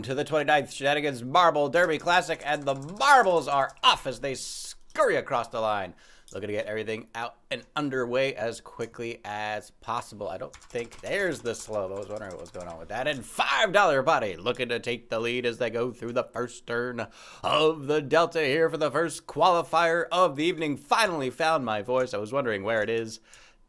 To the 29th Shenanigans Marble Derby Classic, and the marbles are off as they scurry across the line. Looking to get everything out and underway as quickly as possible. I don't think there's the slow. I was wondering what was going on with that. And $5 body looking to take the lead as they go through the first turn of the Delta here for the first qualifier of the evening. Finally found my voice. I was wondering where it is.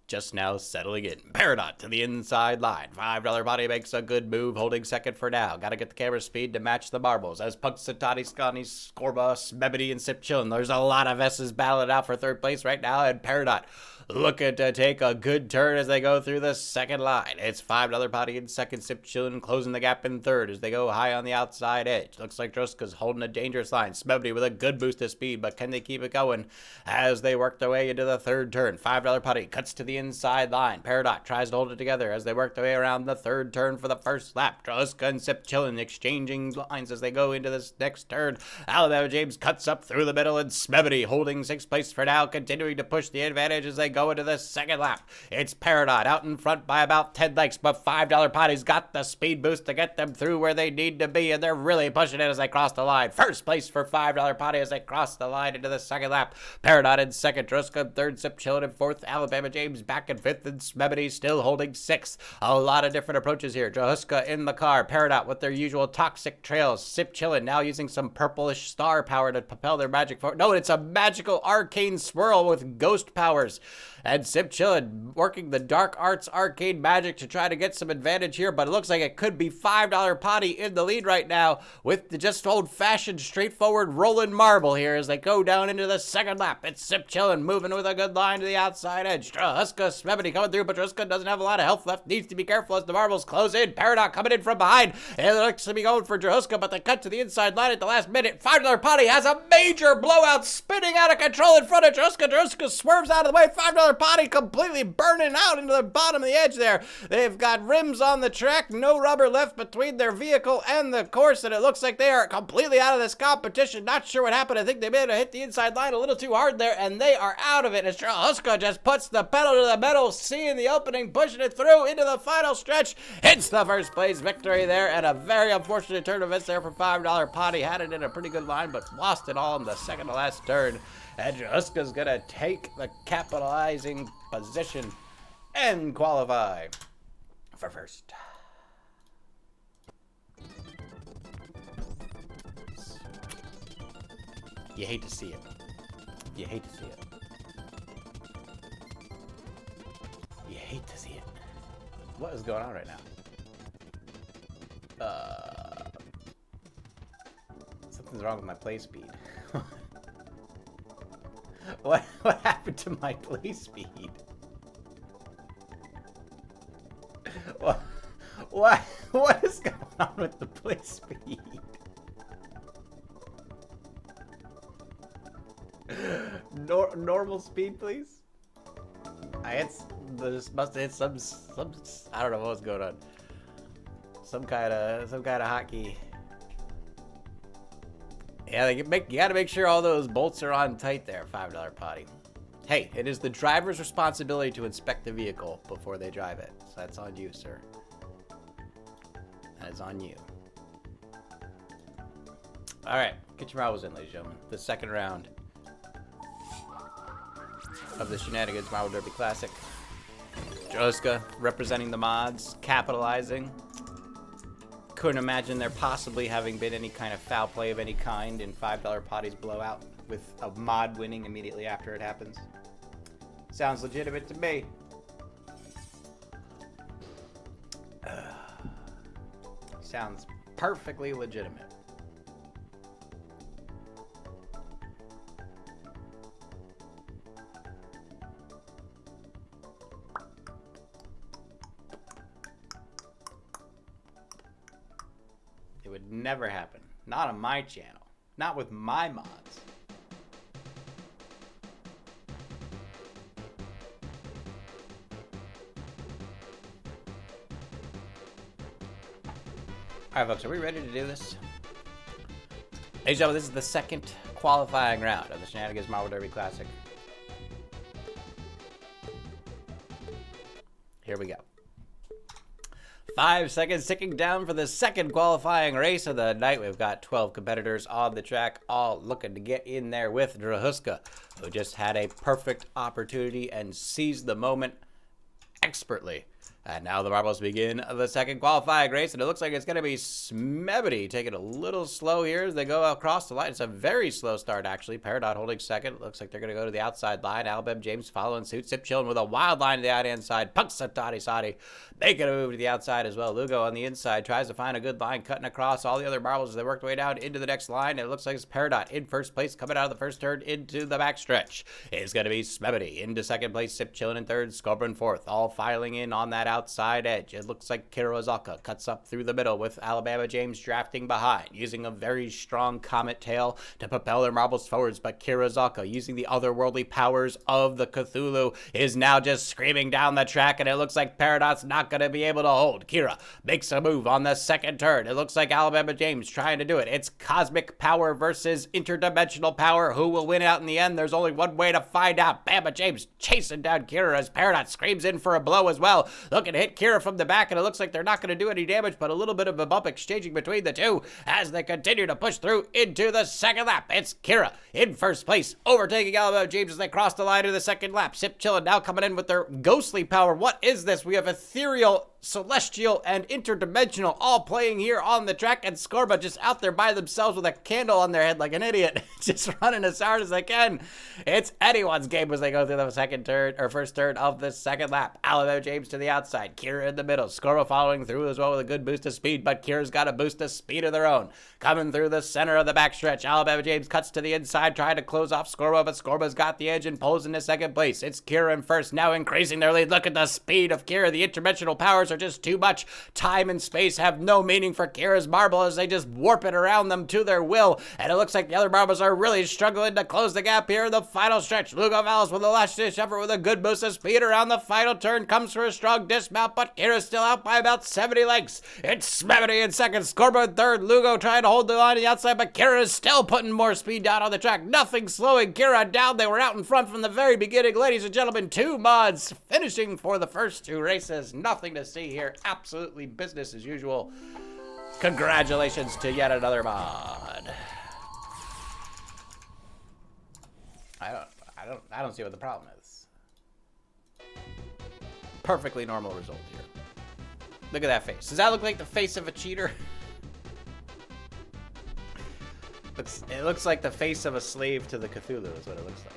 Just now settling in. Peridot to the inside line. $5 body makes a good move, holding second for now. Got to get the camera speed to match the marbles. As Punxsutawney, Scotty, Scorba, Smebity, and Sipchilin. There's a lot of S's battling out for third place right now, and Peridot looking to take a good turn as they go through the second line. It's $5 body in second. Sipchilin closing the gap in third as they go high on the outside edge. Looks like Druska's holding a dangerous line. Smebity with a good boost of speed, but can they keep it going as they work their way into the third turn? $5 putty cuts to the inside line. Peridot tries to hold it together as they work their way around the third turn for the first lap. Druska and Sipchilin exchanging lines as they go into this next turn. Alabama James cuts up through the middle, and Smebity holding sixth place for now, continuing to push the advantage as they go into the second lap. It's Peridot out in front by about 10 lengths, but $5 Potty's got the speed boost to get them through where they need to be, and they're really pushing it as they cross the line. First place for $5 Potty as they cross the line into the second lap. Peridot in second, Druska in third, Sipchilin in fourth, Alabama James back in fifth, and Smebity still holding sixth. A lot of different approaches here. Druska in the car, Peridot with their usual toxic trails. Sipchilin now using some purplish star power to propel their magic forward. No, it's a magical arcane swirl with ghost powers. And Sipchilin working the dark arts arcade magic to try to get some advantage here, but it looks like it could be $5 Potty in the lead right now with the just old-fashioned, straightforward rolling marble here as they go down into the second lap. It's Sipchilin moving with a good line to the outside edge. Druska, Smebity coming through, but Druska doesn't have a lot of health left. Needs to be careful as the marbles close in. Peridot coming in from behind. It looks to be going for Druska, but they cut to the inside line at the last minute. $5 Potty has a major blowout, spinning out of control in front of Druska. Druska swerves out of the way. $5 Potty completely burning out into the bottom of the edge there. They've got rims on the track, no rubber left between their vehicle and the course, and it looks like they are completely out of this competition. Not sure what happened. I think they may have hit the inside line a little too hard there, and they are out of it as Druska just puts the pedal to the metal, seeing the opening, pushing it through into the final stretch. It's the first place victory there, and a very unfortunate turn of events there for $5 Potty. Had it in a pretty good line, but lost it all in the second to last turn. And Druska's going to take the capitalizing position and qualify for first. You hate to see it. You hate to see it. You hate to see it. What is going on right now? Something's wrong with my play speed. What happened to my play speed? What is going on with the play speed? Normal speed, please. Must have hit some I don't know what's going on. Some kind of hotkey. Yeah, you gotta make sure all those bolts are on tight there, $5 Potty. Hey, it is the driver's responsibility to inspect the vehicle before they drive it. So that's on you, sir. That is on you. Alright, get your marbles in, ladies and gentlemen. The second round of the Shenanigans Marble Derby Classic. Druska representing the mods, capitalizing. Couldn't imagine there possibly having been any kind of foul play of any kind in $5 Potty's blowout with a mod winning immediately after it happens. Sounds legitimate to me. Sounds perfectly legitimate. It would never happen. Not on my channel. Not with my mods. Alright folks, are we ready to do this? Ladies and gentlemen, this is the second qualifying round of the Shenanigans Marble Derby Classic. Here we go. 5 seconds ticking down for the second qualifying race of the night. We've got 12 competitors on the track, all looking to get in there with Drahuska, who just had a perfect opportunity and seized the moment expertly. And now the marbles begin the second qualifying race, and it looks like it's going to be Smebity taking it a little slow here as they go across the line. It's a very slow start, actually. Peridot holding second. It looks like they're going to go to the outside line. Alabama James following suit. Sip chilling with a wild line to the outside side. Punxsutawney Sadi making a move to the outside as well. Lugo on the inside tries to find a good line, cutting across all the other marbles as they work their way down into the next line. And it looks like it's Peridot in first place, coming out of the first turn into the backstretch. It's going to be Smebity into second place. Sip chilling in third. Scoburn fourth. All filing in on that outside edge. It looks like Kirazaka cuts up through the middle with Alabama James drafting behind, using a very strong comet tail to propel their marbles forwards, but Kirazaka, using the otherworldly powers of the Cthulhu, is now just screaming down the track, and it looks like Peridot's not going to be able to hold. Kira makes a move on the second turn. It looks like Alabama James trying to do it. It's cosmic power versus interdimensional power. Who will win out in the end? There's only one way to find out. Bama James chasing down Kira as Peridot screams in for a blow as well. Looking to hit Kira from the back, and it looks like they're not going to do any damage, but a little bit of a bump exchanging between the two as they continue to push through into the second lap. It's Kira in first place, overtaking Alabama James as they cross the line in the second lap. Sip Chillin now coming in with their ghostly power. What is this? We have ethereal, celestial, and interdimensional all playing here on the track, and Scorba just out there by themselves with a candle on their head like an idiot, just running as hard as they can. It's anyone's game as they go through the second turn, or first turn of the second lap. Alabama James to the outside, Kira in the middle, Scorba following through as well with a good boost of speed, but Kira's got a boost of speed of their own. Coming through the center of the backstretch, Alabama James cuts to the inside, trying to close off Scorba, but Scorba's got the edge and pulls into second place. It's Kira in first, now increasing their lead. Look at the speed of Kira. The interdimensional powers are just too much. Time and space have no meaning for Kira's marble as they just warp it around them to their will, and it looks like the other marbles are really struggling to close the gap here in the final stretch. Lugo Valles with a last-ditch effort with a good boost of speed around the final turn, comes for a strong dismount, but Kira's still out by about 70 lengths. It's Smebity in second, Scorba in third, Lugo trying to hold the line on the outside, but Kira is still putting more speed down on the track. Nothing slowing Kira down. They were out in front from the very beginning. Ladies and gentlemen, 2 mods finishing for the first 2 races. Nothing to see here. Absolutely business as usual. Congratulations to yet another mod. I don't see what the problem is. Perfectly normal result here. Look at that face. Does that look like the face of a cheater? It looks like the face of a slave to the Cthulhu is what it looks like.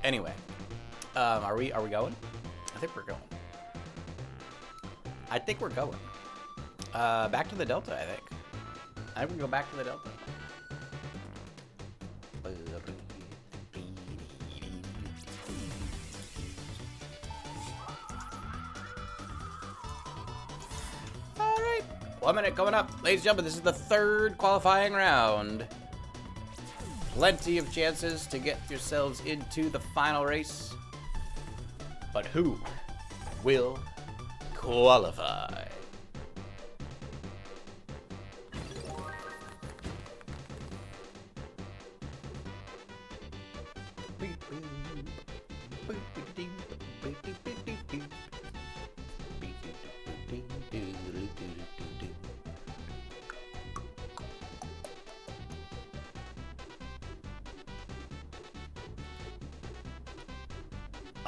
Anyway, are we going? I think we're going. Back to the Delta, I think. I think we go back to the Delta. All right, 1 minute coming up. Ladies and gentlemen, this is the 3rd qualifying round. Plenty of chances to get yourselves into the final race. But who will qualify?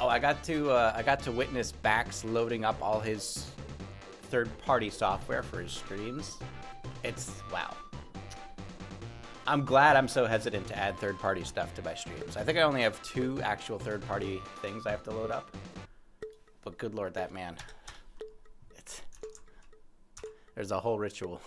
Oh, I got to witness Bax loading up all his third-party software for his streams. It's wow. I'm glad I'm so hesitant to add third-party stuff to my streams. I think I only have 2 actual third-party things I have to load up. But good lord, that man. There's a whole ritual.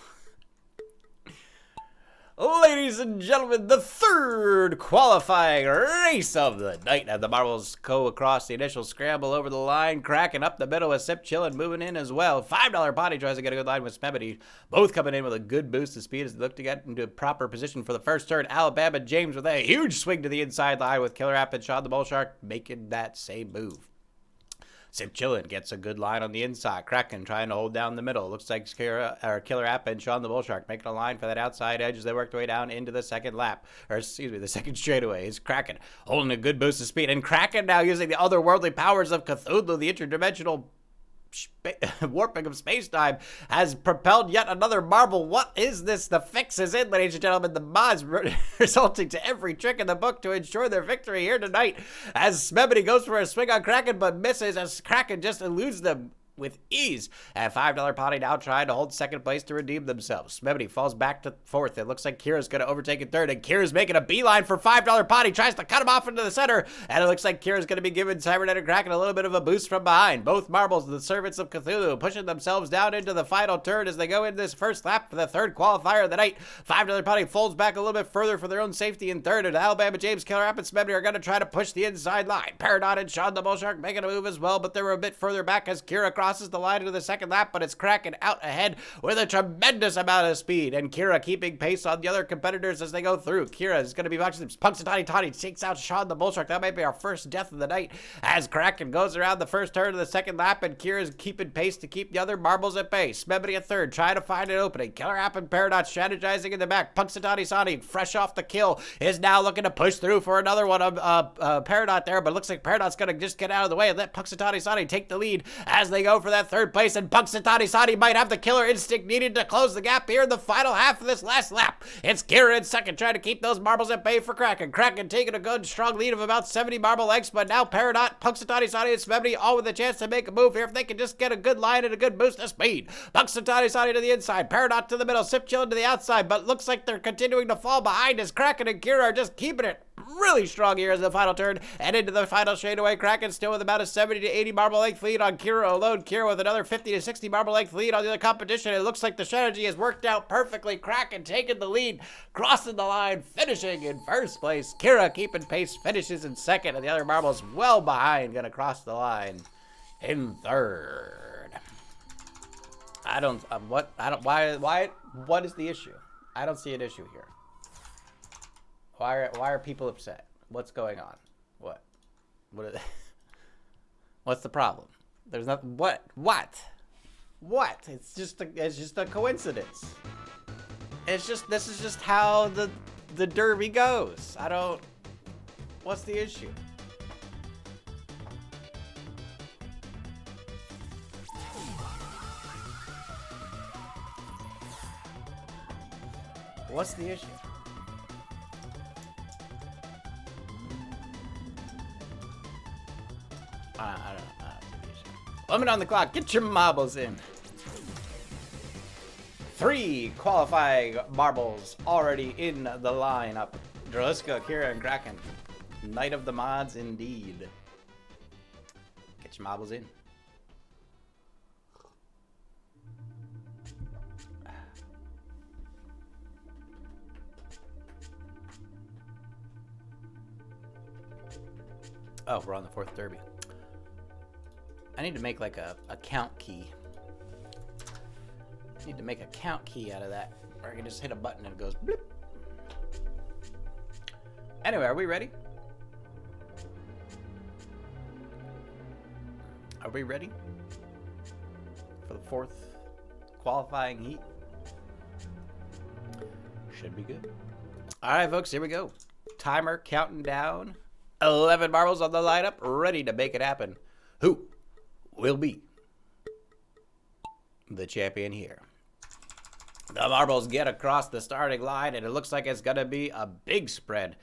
Ladies and gentlemen, the 3rd qualifying race of the night. And the marbles go across the initial scramble over the line, cracking up the middle with Sip Chillin moving in as well. $5 potty tries to get a good line with Smebity. Both coming in with a good boost of speed as they look to get into a proper position for the first turn. Alabama James with a huge swing to the inside line with Killer App and Sean the Bull Shark making that same move. Sit Chillin' gets a good line on the inside. Kraken trying to hold down the middle. Looks like Killer App and Sean the Bull Shark making a line for that outside edge as they work their way down into the second lap. Or, excuse me, the second straightaway is Kraken holding a good boost of speed. And Kraken now using the otherworldly powers of Cthulhu, the interdimensional warping of space-time, has propelled yet another marble. What is this? The fix is in, ladies and gentlemen. The mods resulting to every trick in the book to ensure their victory here tonight, as Smebity goes for a swing on Kraken but misses, as Kraken just eludes them with ease. At $5 Potty now trying to hold second place to redeem themselves. Smebity falls back to fourth. It looks like Kira's going to overtake in third, and Kira's making a beeline for $5 Potty, tries to cut him off into the center, and it looks like Kira's going to be giving Cybernetic Kraken a little bit of a boost from behind. Both marbles, the servants of Cthulhu, pushing themselves down into the final turn as they go into this first lap for the third qualifier of the night. $5 Potty folds back a little bit further for their own safety in third, and Alabama James, Killer App, and Smebity are going to try to push the inside line. Paradox and Sean the Bull Shark making a move as well, but they were a bit further back as Kira crosses the line into the second lap, but it's Kraken out ahead with a tremendous amount of speed, and Kira keeping pace on the other competitors as they go through. Kira is going to be watching them. Punxsutawney Toddy takes out Sean the Bull Shark. That might be our first death of the night as Kraken goes around the first turn of the second lap, and Kira's keeping pace to keep the other marbles at bay. Smebity a third, trying to find an opening. Killer App and Paradox strategizing in the back. Punxsutawney Toddy, fresh off the kill, is now looking to push through for another one of Paradox there, but it looks like Paradox going to just get out of the way and let Punxsutawney Toddy take the lead as they go for that third place, and Punxsutawney Toddy might have the killer instinct needed to close the gap here in the final half of this last lap. It's Kira in second, trying to keep those marbles at bay for Kraken. Kraken taking a good, strong lead of about 70 marble lengths, but now Paradox, Punxsutawney Toddy, and Smebity all with a chance to make a move here if they can just get a good line and a good boost of speed. Punxsutawney Toddy to the inside, Paradox to the middle, Sip Chillin' to the outside, but looks like they're continuing to fall behind as Kraken and Kira are just keeping it really strong here as the final turn and into the final straightaway. Kraken still with about a 70 to 80 marble length lead on Kira alone. Kira with another 50 to 60 marble length lead on the other competition. It looks like the strategy has worked out perfectly. Kraken taking the lead, crossing the line, finishing in first place. Kira keeping pace, finishes in second, and the other marbles well behind, gonna cross the line in third. What is the issue? I don't see an issue here. Why are people upset? What's going on? What are they? What's the problem? There's nothing. What? It's just a coincidence. This is just how the derby goes. What's the issue? What's the issue? I don't know. Limit on the clock. Get your marbles in. 3 qualifying marbles already in the lineup. Draliska, Kira, and Kraken. Night of the mods indeed. Get your marbles in. Oh, we're on the 4th derby. I need to make like a count key. I need to make a count key out of that. Or I can just hit a button and it goes bloop. Anyway, are we ready? Are we ready for the 4th qualifying heat? Should be good. All right, folks, here we go. Timer counting down. 11 marbles on the lineup, ready to make it happen. Who will be the champion here? The marbles get across the starting line, and it looks like it's going to be a big spread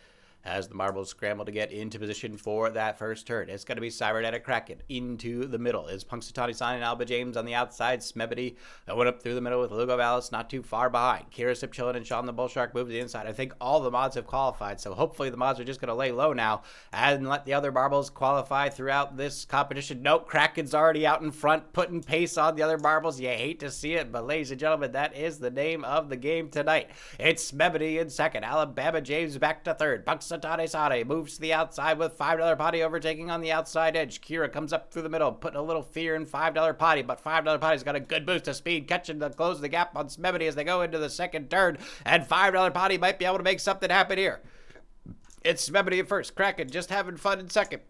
as the marbles scramble to get into position for that first turn. It's going to be Cybernetic Kraken into the middle. It's Punxsutawney Toddy and Alba James on the outside. Smebity went up through the middle with Lugo Valis not too far behind. Kira, Sip Chillin, and Sean the Bull Shark move to the inside. I think all the mods have qualified, so hopefully the mods are just going to lay low now and let the other marbles qualify throughout this competition. Nope, Kraken's already out in front, putting pace on the other marbles. You hate to see it, but ladies and gentlemen, that is the name of the game tonight. It's Smebity in second. Alabama James back to third. Punxsutawney Toddy moves to the outside with $5 Potty overtaking on the outside edge. Kira comes up through the middle, putting a little fear in $5 Potty, but $5 Potty's got a good boost of speed, catching to close the gap on Smebity as they go into the second turn, and $5 Potty might be able to make something happen here. It's Smebity at first. Kraken just having fun in second.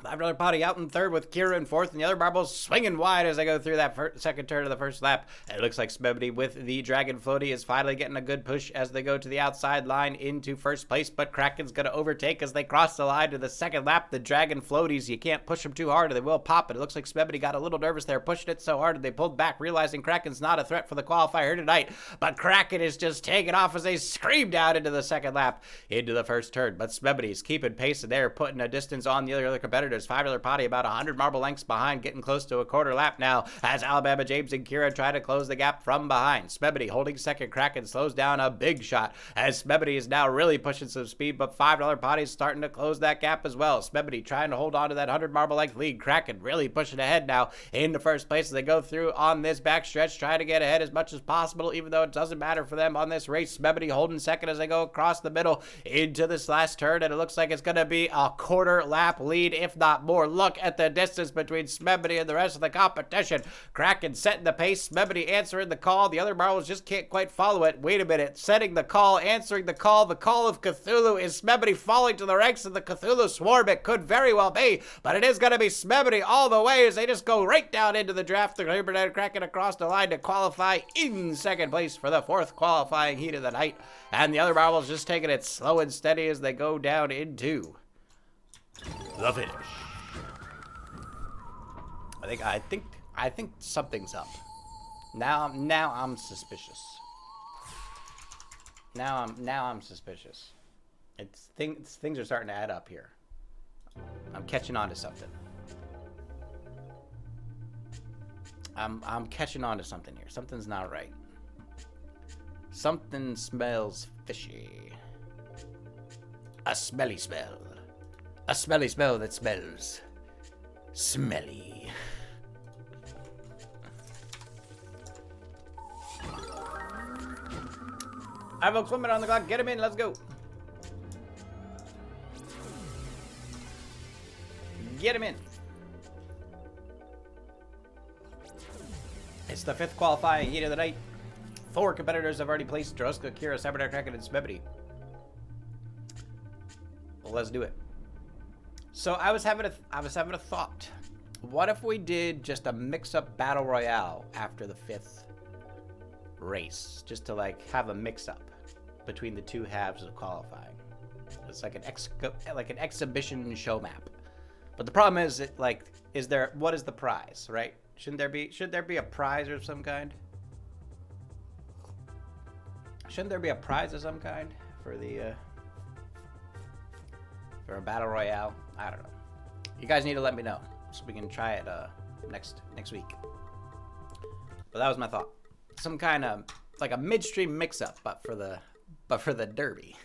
$5 potty out in third with Kira in fourth, and the other marbles swinging wide as they go through that second turn of the first lap. And it looks like Smebity with the Dragon Floaty is finally getting a good push as they go to the outside line into first place, but Kraken's going to overtake as they cross the line to the second lap. The Dragon Floaties, you can't push them too hard or they will pop, but it looks like Smebity got a little nervous there, pushing it so hard, and they pulled back, realizing Kraken's not a threat for the qualifier tonight. But Kraken is just taking off as they scream down into the second lap, into the first turn. But Smebity's keeping pace, and they're putting a distance on the other competitors. $5 potty about 100 marble lengths behind, getting close to a quarter lap now as Alabama James and Kira try to close the gap from behind. Smebity holding second. Kraken slows down a big shot as Smebity is now really pushing some speed, but $5 potty is starting to close that gap as well. Smebity trying to hold on to that 100 marble length lead. Kraken really pushing ahead now into first place as they go through on this back stretch, trying to get ahead as much as possible, even though it doesn't matter for them on this race. Smebity holding second as they go across the middle into this last turn, and it looks like it's going to be a quarter lap lead, if not more. Look at the distance between Smebity and the rest of the competition. Kraken setting the pace, Smebity answering the call. The other marbles just can't quite follow it. Wait a minute, setting the call, answering the call. The call of Cthulhu. Is Smebity falling to the ranks of the Cthulhu swarm? It could very well be, but it is going to be Smebity all the way as they just go right down into the draft. The Kraken across the line to qualify in second place for the fourth qualifying heat of the night. And the other marbles just taking it slow and steady as they go down into the finish. I think something's up. Now I'm suspicious. Now I'm suspicious. Things are starting to add up here. I'm catching on to something. I'm catching on to something here. Something's not right. Something smells fishy. A smelly smell. A smelly smell that smells smelly. I have a woman on the clock. Get him in. Let's go. Get him in. It's the fifth qualifying heat of the night. 4 competitors have already placed: Droska, Kira, Sabernar, Kraken, and Smebity. Well, let's do it. So I was having a thought. What if we did just a mix-up battle royale after the 5th race, just to like have a mix-up between the two halves of qualifying? It's like an exhibition show map. But the problem is, what is the prize, right? Should there be a prize of some kind? Shouldn't there be a prize of some kind for for a battle royale? I don't know. You guys need to let me know so we can try it next week. But that was my thought. Some kind of like a midstream mix-up, but for the Derby.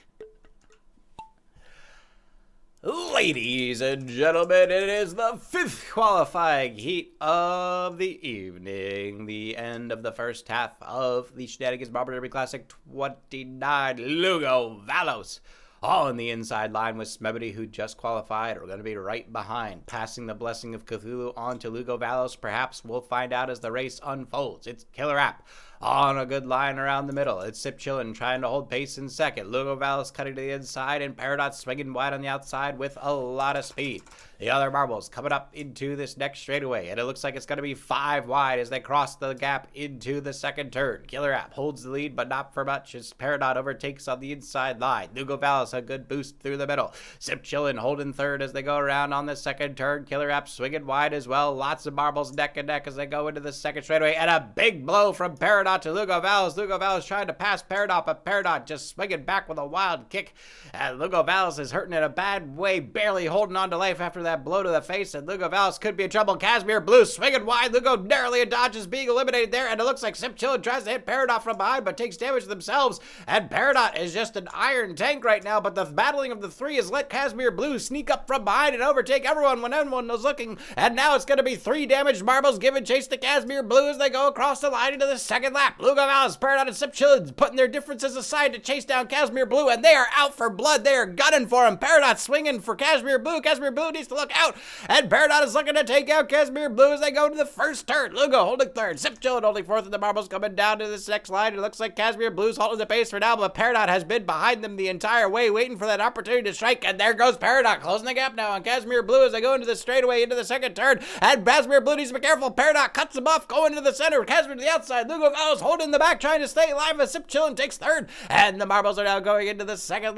Ladies and gentlemen, it is the 5th qualifying heat of the evening. The end of the first half of the Shenanigans Marble Derby Classic 29. Lugo Valos on the inside line with Smebity, who just qualified. We're going to be right behind, passing the blessing of Cthulhu on to Lugo Valos. Perhaps we'll find out as the race unfolds. It's Killer App on a good line around the middle. It's Sip Chillin trying to hold pace in second. Lugo Valos cutting to the inside, and Peridot swinging wide on the outside with a lot of speed. The other marbles coming up into this next straightaway, and it looks like it's going to be 5 wide as they cross the gap into the second turn. Killer App holds the lead, but not for much as Peridot overtakes on the inside line. Lugo Valos a good boost through the middle. Sip Chillin holding third as they go around on the second turn. Killer App swinging wide as well. Lots of marbles neck and neck as they go into the second straightaway, and a big blow from Peridot to Lugo Valos. Lugo Valos trying to pass Peridot, but Peridot just swinging back with a wild kick. And Lugo Valos is hurting in a bad way, barely holding on to life after that blow to the face, and Lugo Valos could be in trouble. Casimir Blue swinging wide. Lugo narrowly dodges being eliminated there, and it looks like Sip Chillin tries to hit Peridot from behind, but takes damage themselves. And Peridot is just an iron tank right now, but the battling of the 3 has let Casimir Blue sneak up from behind and overtake everyone when everyone was looking. And now it's going to be 3 damaged marbles giving chase to Casimir Blue as they go across the line into the second lap. Lugo Valis, Peridot, and Sip Chillin putting their differences aside to chase down Casimir Blue, and they are out for blood. They are gunning for him. Peridot swinging for Casimir Blue. Casimir Blue needs to look out, and Peridot is looking to take out Casimir Blue as they go to the first turn. Lugo holding third. Sip Chillin holding fourth, and the marbles coming down to this next line. It looks like Casimir Blue's holding the pace for now, but Peridot has been behind them the entire way, waiting for that opportunity to strike, and there goes Peridot, closing the gap now on Casimir Blue as they go into the straightaway into the second turn, and Casimir Blue needs to be careful. Peridot cuts him off, going to the center. Casimir to the outside. Lugo Valis holding the back, trying to stay alive as Sip Chillin takes third, and the marbles are now going into the second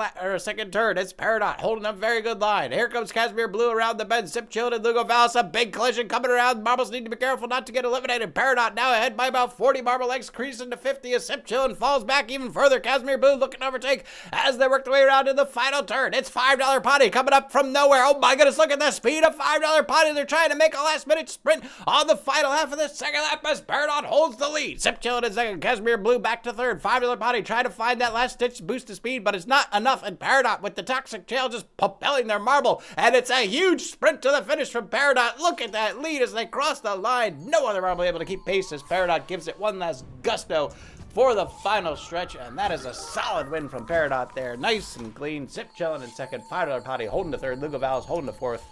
turn. It's Peridot holding a very good line. Here comes Casimir Blue around the bend. Sip Chillin and Lugo Valis, a big collision coming around. Marbles need to be careful not to get eliminated. Peridot now ahead by about 40 marble lengths, creasing to 50 as Sip Chillin falls back even further. Casimir Blue looking to overtake as they work their way around in the final turn. It's $5 Potty coming up from nowhere. Oh my goodness, look at the speed of $5 Potty. They're trying to make a last minute sprint on the final half of the second lap as Peridot holds the lead. Sip Chillin in second, Casimir Blue back to third. $5 Potty trying to find that last ditch boost to speed, but it's not enough, and Peridot with the toxic tail just propelling their marble, and it's a huge sprint to the finish from Peridot. Look at that lead as they cross the line. No other marble able to keep pace as Peridot gives it one last gusto for the final stretch, and that is a solid win from Peridot there. Nice and clean. Sip Chillin in second, $5 Potty holding to third, Lugo Valis holding to fourth.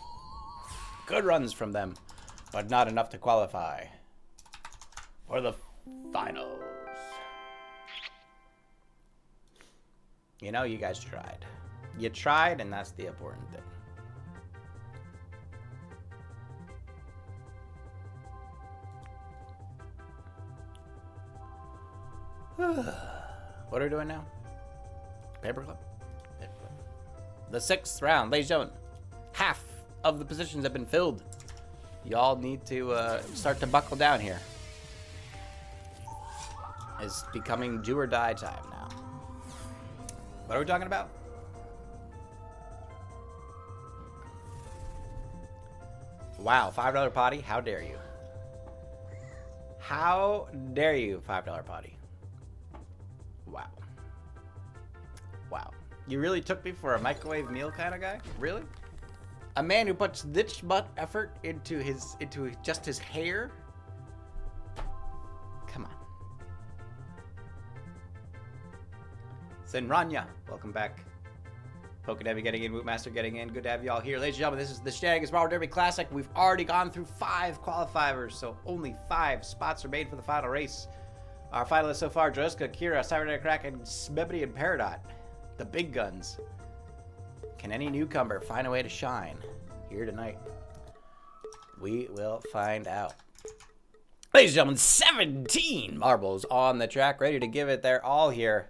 Good runs from them, but not enough to qualify for the finals. You know, you guys tried. You tried, and that's the important thing. What are we doing now? Paperclip? Paperclip. The sixth round, ladies and gentlemen. Half of the positions have been filled. Y'all need to start to buckle down here. It's becoming do or die time now. What are we talking about? Wow, $5 Potty? How dare you? How dare you, $5 Potty? Wow. Wow. You really took me for a microwave meal kind of guy? Really? A man who puts this much effort into just his hair? Come on. Sinranya, welcome back. Pokedevi getting in, Wootmaster getting in. Good to have you all here. Ladies and gentlemen, this is the Shenanigans Marble Derby Classic. We've already gone through 5 qualifiers, so only 5 spots remain for the final race. Our finalists so far, Droska, Kira, Cybernetic Kraken, Smebity, and Peridot. The big guns. Can any newcomer find a way to shine here tonight? We will find out. Ladies and gentlemen, 17 marbles on the track, ready to give it their all here.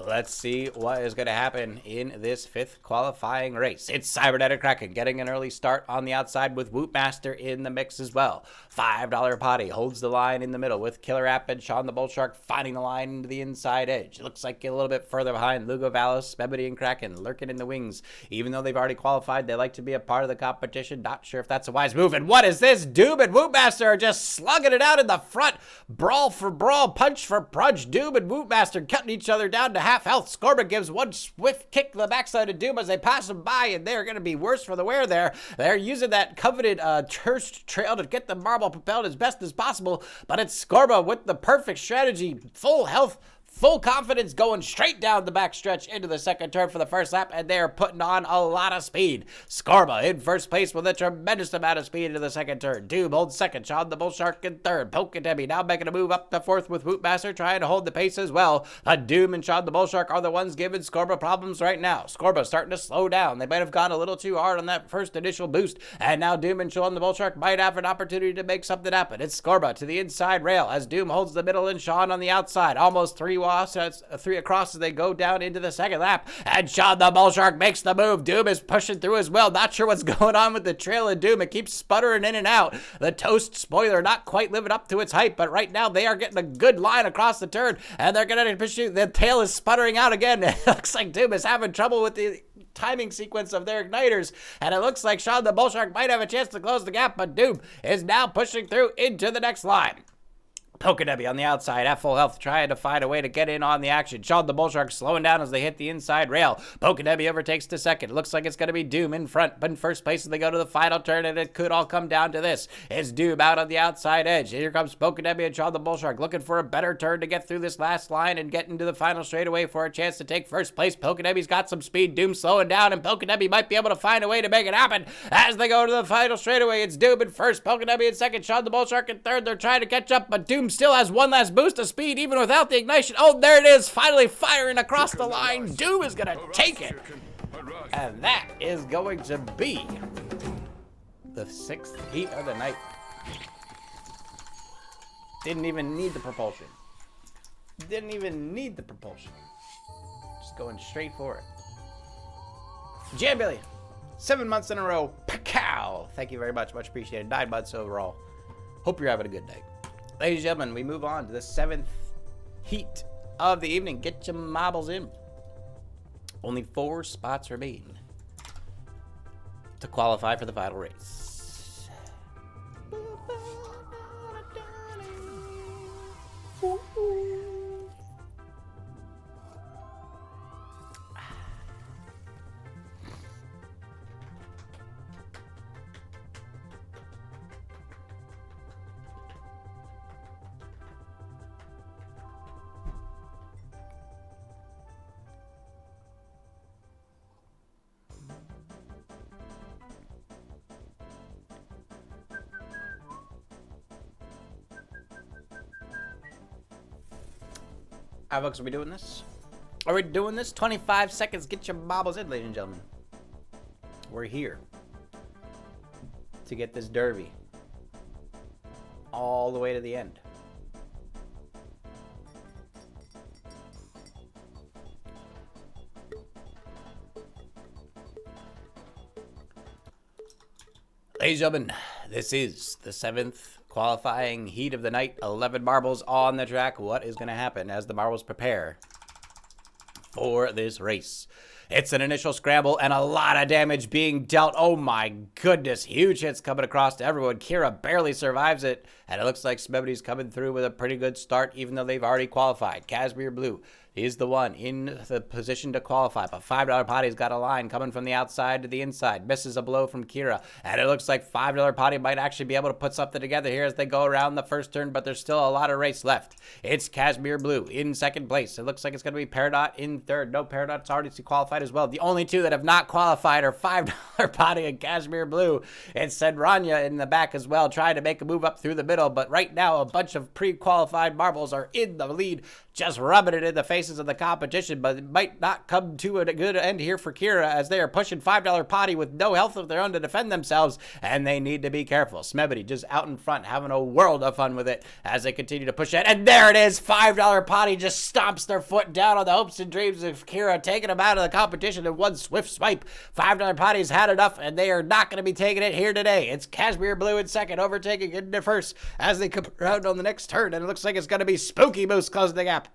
Let's see what is going to happen in this 5th qualifying race. It's Cybernetic Kraken getting an early start on the outside with Wootmaster in the mix as well. $5 Potty holds the line in the middle with Killer App and Sean the Bull Shark finding the line into the inside edge. It looks like a little bit further behind Lugo Valis, Smebity, and Kraken lurking in the wings. Even though they've already qualified, they like to be a part of the competition. Not sure if that's a wise move. And what is this? Doob and Wootmaster are just slugging it out in the front. Brawl for brawl, punch for punch. Doob and Wootmaster cutting each other down to half health. Scorba gives one swift kick to the backside of Doom as they pass him by, and they're going to be worse for the wear there. They're using that coveted Turst trail to get the marble propelled as best as possible, but it's Scorba with the perfect strategy, full health, full confidence, going straight down the backstretch into the second turn for the first lap, and they're putting on a lot of speed. Scorba in first place with a tremendous amount of speed into the second turn. Doom holds second, Sean the Bull Shark in third. Pokedebi now making a move up the fourth with Wootmaster trying to hold the pace as well. Doom and Sean the Bull Shark are the ones giving Scorba problems right now. Scorba starting to slow down. They might have gone a little too hard on that first initial boost, and now Doom and Sean the Bull Shark might have an opportunity to make something happen. It's Scorba to the inside rail as Doom holds the middle and Sean on the outside. Almost 3 across as they go down into the second lap, and Sean the Bull Shark makes the move. Doom is pushing through as well. Not sure what's going on with the trail of Doom. It keeps sputtering in and out. The Toast spoiler not quite living up to its hype, but right now they are getting a good line across the turn, and they're going to push you. The tail is sputtering out again. It looks like Doom is having trouble with the timing sequence of their igniters, and it looks like Sean the Bull Shark might have a chance to close the gap, but Doom is now pushing through into the next line. Polka Debbie on the outside at full health, trying to find a way to get in on the action. Sean the Bull Shark slowing down as they hit the inside rail. Polka Debbie overtakes to second. It looks like it's going to be Doom in front, but in first place as they go to the final turn, and it could all come down to this. It's Doom out on the outside edge. Here comes Polka Debbie and Sean the Bull Shark looking for a better turn to get through this last line and get into the final straightaway for a chance to take first place. Polka Debbie's got some speed. Doom slowing down, and Polka Debbie might be able to find a way to make it happen as they go to the final straightaway. It's Doom in first, Polka Debbie in second, Sean the Bull Shark in third. They're trying to catch up, but Doom still has one last boost of speed even without the ignition. Oh, there it is, finally firing across the line. Doom is gonna take it, and that is going to be the 6th heat of the night. Didn't even need the propulsion. Didn't even need the propulsion. Just going straight for it. Jam Billy, 7 months in a row. Pow! Thank you very much. Much appreciated. 9 months overall. Hope you're having a good day. Ladies and gentlemen, we move on to the 7th heat of the evening. Get your marbles in. Only 4 spots remain to qualify for the final race. All right, folks, are we doing this? Are we doing this? 25 seconds. Get your marbles in, ladies and gentlemen. We're here to get this derby all the way to the end. Ladies and gentlemen, this is the 7th qualifying heat of the night. 11 marbles on the track. What is going to happen as the marbles prepare for this race? It's an initial scramble and a lot of damage being dealt. Oh my goodness, huge hits coming across to everyone. Kira barely survives it, and it looks like Smebity's coming through with a pretty good start, even though they've already qualified. Casimir Blue is the one in the position to qualify, but $5 Potty's got a line coming from the outside to the inside. Misses a blow from Kira, and it looks like $5 Potty might actually be able to put something together here as they go around the first turn, but there's still a lot of race left. It's Casimir Blue in second place. It looks like it's going to be Peridot in third. No, Peridot's already qualified as well. The only two that have not qualified are $5 Potty and Casimir Blue. It's Sedranya in the back as well, trying to make a move up through the middle, but right now a bunch of pre-qualified marbles are in the lead, just rubbing it in the faces of the competition, but it might not come to a good end here for Kira as they are pushing $5 Potty with no health of their own to defend themselves, and they need to be careful. Smebity just out in front having a world of fun with it as they continue to push it, and there it is. $5 Potty just stomps their foot down on the hopes and dreams of Kira, taking them out of the competition in one swift swipe. $5 Potty's had enough, and they are not going to be taking it here today. It's Casimir Blue in second, overtaking into first as they come around on the next turn, and it looks like it's going to be Spooky Moose closing the gap.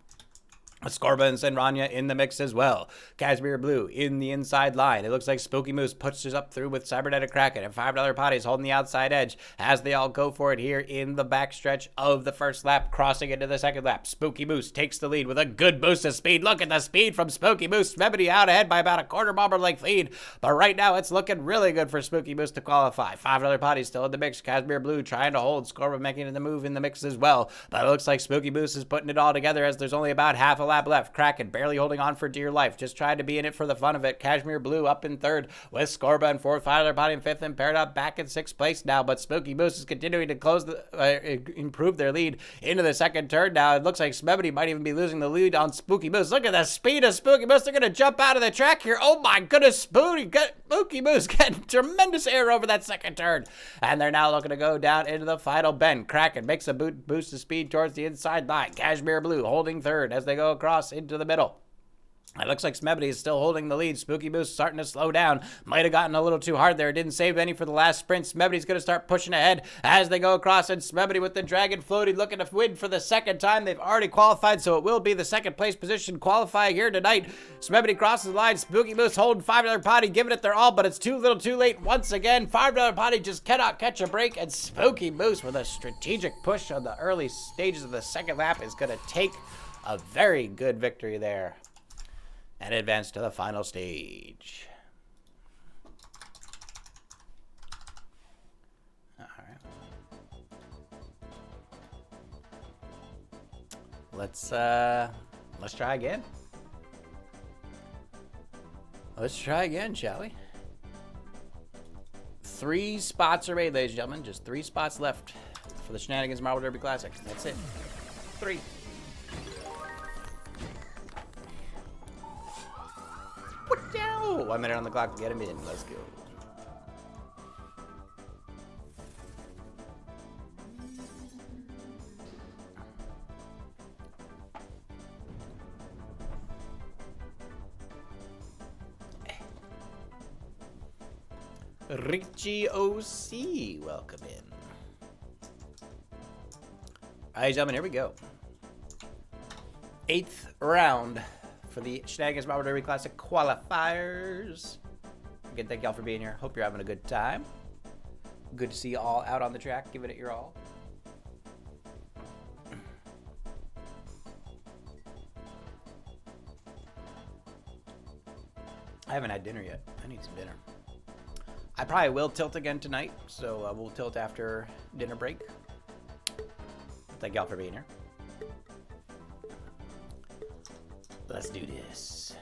Scorba and Senranya in the mix as well. Casimir Blue in the inside line. It looks like Spooky Moose pushes up through with Cybernetic Kraken, and $5 Potty's holding the outside edge as they all go for it here in the backstretch of the first lap, crossing into the second lap. Spooky Moose takes the lead with a good boost of speed. Look at the speed from Spooky Moose. Smebity out ahead by about a quarter bomber length lead, but right now it's looking really good for Spooky Moose to qualify. $5 Potty's still in the mix. Casimir Blue trying to hold. Scorba making the move in the mix as well, but it looks like Spooky Moose is putting it all together as there's only about half a lap left. Kraken barely holding on for dear life, just trying to be in it for the fun of it. Casimir Blue up in third with Scorba in fourth, $5 Potty in fifth, and Peridot back in sixth place now, but Spooky Moose is continuing to close improve their lead into the second turn now. It looks like Smebity might even be losing the lead on Spooky Moose. Look at the speed of Spooky Moose. They're going to jump out of the track here. Oh my goodness, Spooky Moose getting tremendous air over that second turn, and they're now looking to go down into the final bend. Kraken makes a boost of speed towards the inside line. Casimir Blue holding third as they go across into the middle. It looks like Smebity is still holding the lead. Spooky Moose starting to slow down. Might have gotten a little too hard there. Didn't save any for the last sprint. Smebity's going to start pushing ahead as they go across. And Smebity with the Dragon Floaty looking to win for the second time. They've already qualified, so it will be the second place position qualifying here tonight. Smebity crosses the line. Spooky Moose holding $5 Potty, giving it their all, but it's too little too late once again. $5 Potty just cannot catch a break. And Spooky Moose with a strategic push on the early stages of the second lap is going to take a very good victory there and advance to the final stage. All right. Let's try again. Let's try again, shall we? 3 spots are made, ladies and gentlemen. Just 3 spots left for the Shenanigans Marble Derby Classic. That's it. 3. Woo! 1 minute on the clock to get him in. Let's go. Richie OC, welcome in. All right, gentlemen, here we go. 8th round for the Shenanigans Marble Derby Classic qualifiers. Again, thank y'all for being here. Hope you're having a good time. Good to see you all out on the track, giving it your all. I haven't had dinner yet. I need some dinner. I probably will tilt again tonight, so we'll tilt after dinner break. Thank y'all for being here. Let's do this.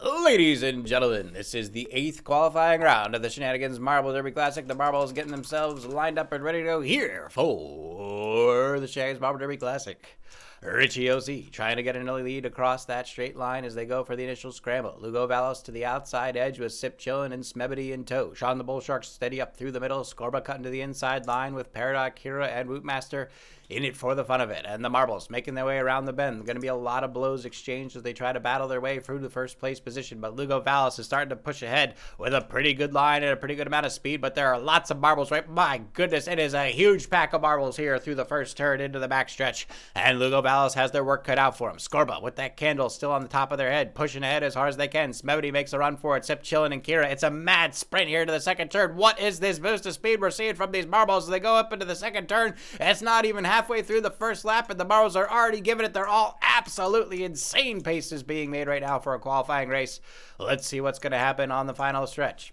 Ladies and gentlemen, this is the 8th qualifying round of the Shenanigans Marble Derby Classic. The Marbles getting themselves lined up and ready to go here for the Shenanigans Marble Derby Classic. Richie OC trying to get an early lead across that straight line as they go for the initial scramble. Lugo Valos to the outside edge with Sip Chillin' and Smebity in tow. Sean the Bull Shark steady up through the middle. Scorba cutting to the inside line with Peridot, Kira, and Wootmaster in it for the fun of it. And the Marbles making their way around the bend. Going to be a lot of blows exchanged as they try to battle their way through the first place position. But Lugo Valos is starting to push ahead with a pretty good line and a pretty good amount of speed. But there are lots of marbles, right? My goodness, it is a huge pack of marbles here through the first turn into the backstretch. And Lugo Valos has their work cut out for him. Scorba with that candle still on the top of their head, pushing ahead as hard as they can. Smebity makes a run for it. Sip Chillin' and Kira. It's a mad sprint here to the second turn. What is this boost of speed we're seeing from these marbles as they go up into the second turn? It's not even halfway through the first lap, and the marbles are already giving it their all. Absolutely insane paces being made right now for a qualifying race. Let's see what's going to happen on the final stretch.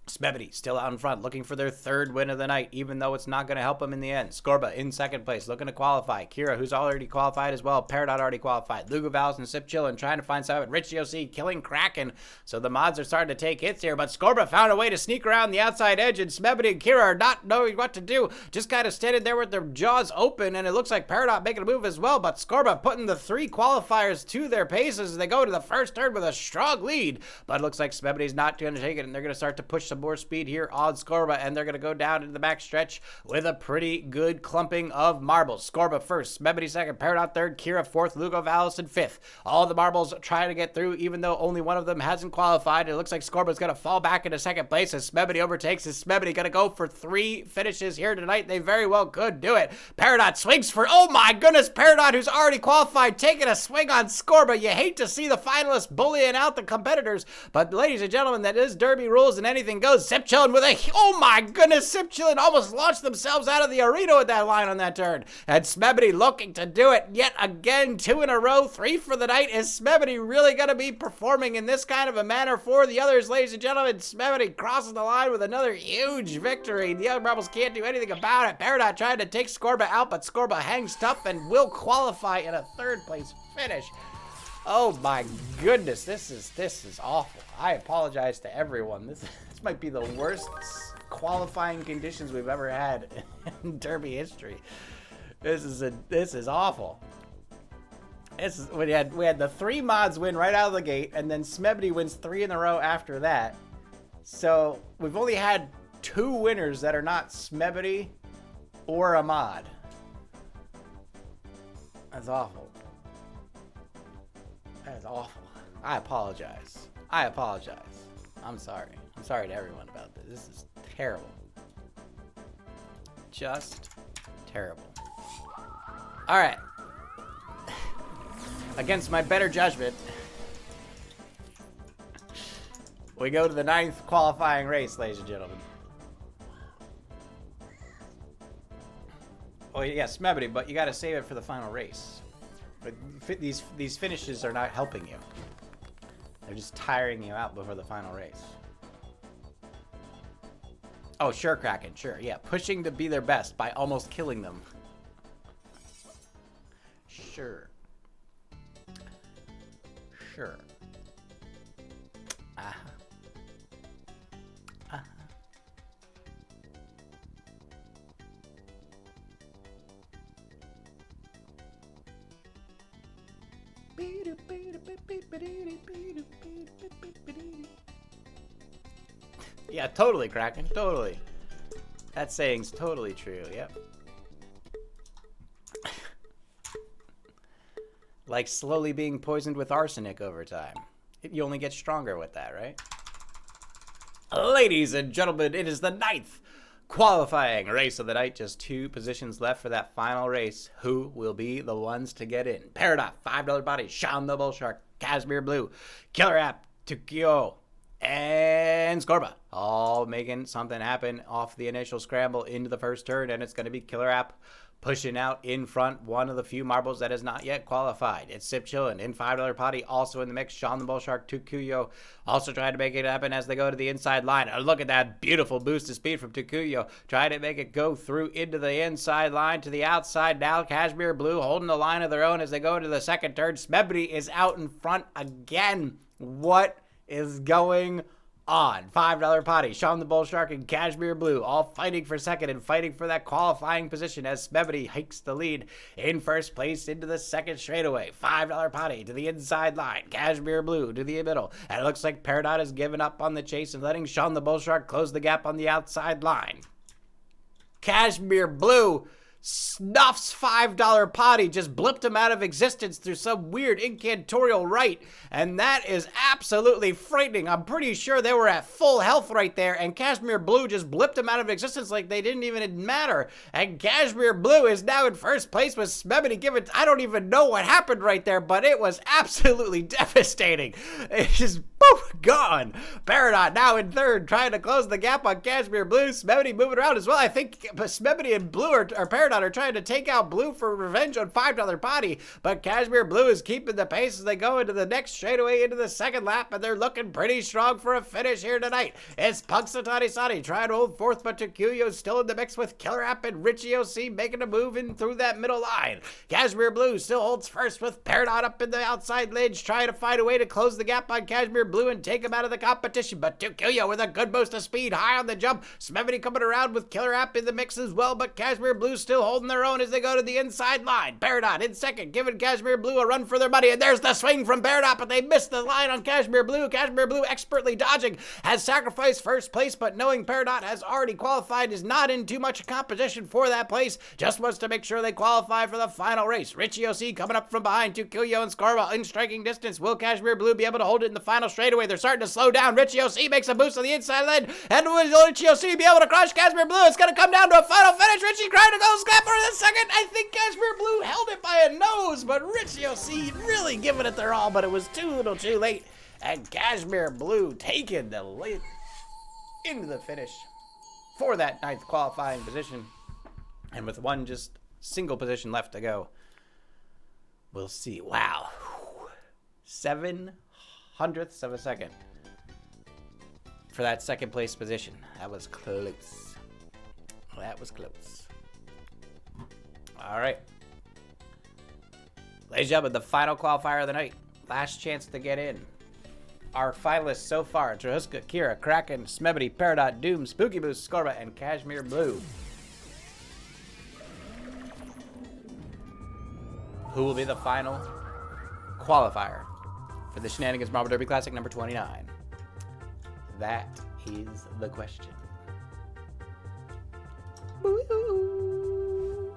Smebity still out in front, looking for their 3rd win of the night, even though it's not going to help them in the end. Scorba in 2nd place, looking to qualify. Kira, who's already qualified as well. Peridot already qualified. Lugo Valos and Sip Chillin' trying to find something. Richie OC killing Kraken. So the mods are starting to take hits here, but Scorba found a way to sneak around the outside edge, and Smebity and Kira are not knowing what to do. Just kind of standing there with their jaws open, and it looks like Peridot making a move as well, but Scorba putting the 3 qualifiers to their paces as they go to the first turn with a strong lead. But it looks like Smebity's not going to take it, and they're going to start to push some more speed here on Scorba, and they're going to go down into the back stretch with a pretty good clumping of marbles. Scorba first, Smebity 2nd, Peridot 3rd, Kira 4th, Lugo Valos in 5th. All the marbles trying to get through, even though only one of them hasn't qualified. It looks like Scorba's going to fall back into 2nd place as Smebity overtakes. Is Smebity going to go for 3 finishes here tonight? They very well could do it. Peridot swings for, oh my goodness, Peridot, who's already qualified, taking a swing on Scorba. You hate to see the finalists bullying out the competitors, but ladies and gentlemen, that is Derby rules and anything goes. Sip Chillin' with oh my goodness, Sip Chillin' almost launched themselves out of the arena with that line on that turn. And Smebity looking to do it yet again, 2 in a row, 3 for the night. Is Smebity really going to be performing in this kind of a manner for the others, ladies and gentlemen? Smebity crosses the line with another huge victory. The other marbles can't do anything about it. Peridot tried to take Scorba out, but Scorba hangs tough and will qualify in a 3rd place finish. Oh my goodness, this is awful. I apologize to everyone. This might be the worst qualifying conditions we've ever had in Derby history. This is awful. We had the 3 mods win right out of the gate, and then Smebity wins 3 in a row after that. So we've only had 2 winners that are not Smebity or a mod. That's awful. That is awful. I apologize. I apologize. I'm sorry. I'm sorry to everyone about this. This is terrible. Just terrible. All right. Against my better judgment, we go to the 9th qualifying race, ladies and gentlemen. Oh, yeah, Smebity, but you got to save it for the final race. But these finishes are not helping you. They're just tiring you out before the final race. Oh, sure, Kraken, sure. Yeah, pushing to be their best by almost killing them. Sure. Sure. Yeah, totally, Kraken. Totally. That saying's totally true. Yep. Like slowly being poisoned with arsenic over time. You only get stronger with that, right? Ladies and gentlemen, it is the 9th qualifying race of the night. Just 2 positions left for that final race. Who will be the ones to get in? Peridot, $5 body, Sean the Bull Shark, Casimir Blue, Killer App, Tukio, and Scorba. All making something happen off the initial scramble into the first turn, and it's going to be Killer App pushing out in front, one of the few marbles that has not yet qualified. It's Sip Chillin' in $5 potty, also in the mix. Sean the Bull Shark, Tukuyo, also trying to make it happen as they go to the inside line. Oh, look at that beautiful boost of speed from Tukuyo, trying to make it go through into the inside line to the outside. Now Kashmir Blue holding the line of their own as they go into the second turn. Smebity is out in front again. What is going on? $5 potty, Sean the Bull Shark and Kashmir Blue all fighting for second and fighting for that qualifying position as Smebity hikes the lead in first place into the second straightaway. $5 potty to the inside line, Kashmir Blue to the middle, and it looks like Peridot has given up on the chase and letting Sean the Bull Shark close the gap on the outside line. Kashmir Blue snuffs $5 potty, just blipped him out of existence through some weird incantorial rite, and that is absolutely frightening. I'm pretty sure they were at full health right there, and Kashmir Blue just blipped him out of existence like they didn't even matter, and Kashmir Blue is now in first place with Smebity given. I don't even know what happened right there, but it was absolutely devastating. It's just poof, gone. Peridot now in third, trying to close the gap on Kashmir Blue. Smebity moving around as well. I think Smebity and Blue are Peridot are trying to take out Blue for revenge on $5 potty, but Kashmir Blue is keeping the pace as they go into the next straightaway into the second lap, and they're looking pretty strong for a finish here tonight. It's Punxsutawney Sani trying to hold fourth, but Takuyo still in the mix with Killer App and Richie OC making a move in through that middle line. Kashmir Blue still holds first with Peridot up in the outside lanes, trying to find a way to close the gap on Kashmir Blue and take him out of the competition, but Takuyo with a good boost of speed, high on the jump. Smebity coming around with Killer App in the mix as well, but Kashmir Blue still holding their own as they go to the inside line. Peridot in second, giving Kashmir Blue a run for their money, and there's the swing from Peridot, but they missed the line on Kashmir Blue. Kashmir Blue expertly dodging, has sacrificed first place, but knowing Peridot has already qualified, is not in too much competition for that place, just wants to make sure they qualify for the final race. Richie OC coming up from behind, Tukuyo and Scarva in striking distance. Will Kashmir Blue be able to hold it in the final straightaway? They're starting to slow down. Richie OC makes a boost on the inside lane, and will Richie OC be able to crush Kashmir Blue? It's going to come down to a final finish. Richie trying to go scrap for the second. I think Kashmir Blue held it by a nose, but Richie OC really giving it their all, but it was too little too late, and Kashmir Blue taking the lead into the finish for that 9th qualifying position, and with one just single position left to go, we'll see. Wow, 7/100ths of a second for that second place position. That was close. That was close. All right. Ladies and gentlemen, the final qualifier of the night. Last chance to get in. Our finalists so far: Trahuska, Kira, Kraken, Smebity, Peridot, Doom, Spooky Boost, Scorba, and Kashmir Blue. Who will be the final qualifier for the Shenanigans Marble Derby Classic number 29? That is the question. Woo-hoo.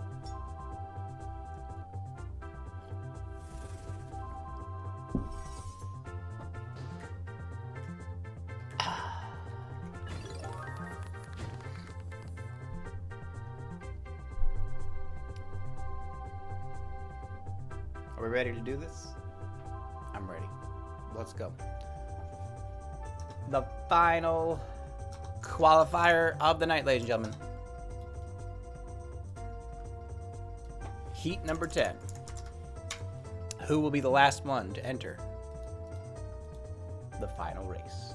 Are we ready to do this? I'm ready. Let's go. The final qualifier of the night, ladies and gentlemen. Heat number 10. Who will be the last one to enter the final race?